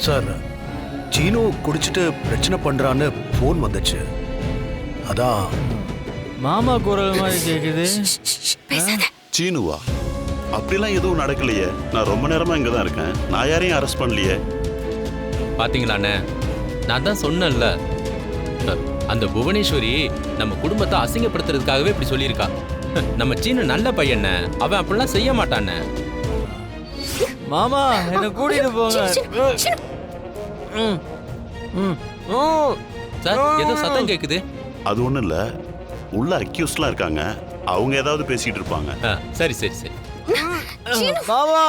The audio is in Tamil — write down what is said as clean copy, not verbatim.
சார், சீனு குடிச்சிட்டு பிரச்சனை பண்றான்னு ஃபோன் வந்துச்சு. அதான். மாமா குரல் மாதிரி கேக்குது. சீனுவா? அப்படிலாம் எதுவும் நடக்கலையே. நான் ரொம்ப நேரமா இங்க தான் இருக்கேன். நான் யாரையும் அரெஸ்ட் பண்ணலையே. பாத்தீங்களாண்ணே, நான் தான் சொன்னேன்ல, அந்த புவனேஸ்வரி நம்ம குடும்பத்தை அசிங்கப்படுத்துறதுக்காகவே இப்படி சொல்லியிருக்கா. நம்ம சீனு நல்ல பையன், அவன் அப்படிலாம் செய்ய மாட்டானே. மாமா என்ன கூட்டிட்டு போங்க. சார், ஏதோ சத்தம் கேக்குது. அது ஒண்ணும் இல்ல, உள்ள அக்யூஸ்ட்லாம் இருக்காங்க. அவங்க ஏதாவது பேசிட்டு இருப்பாங்க. சரி சரி சரி. மாமா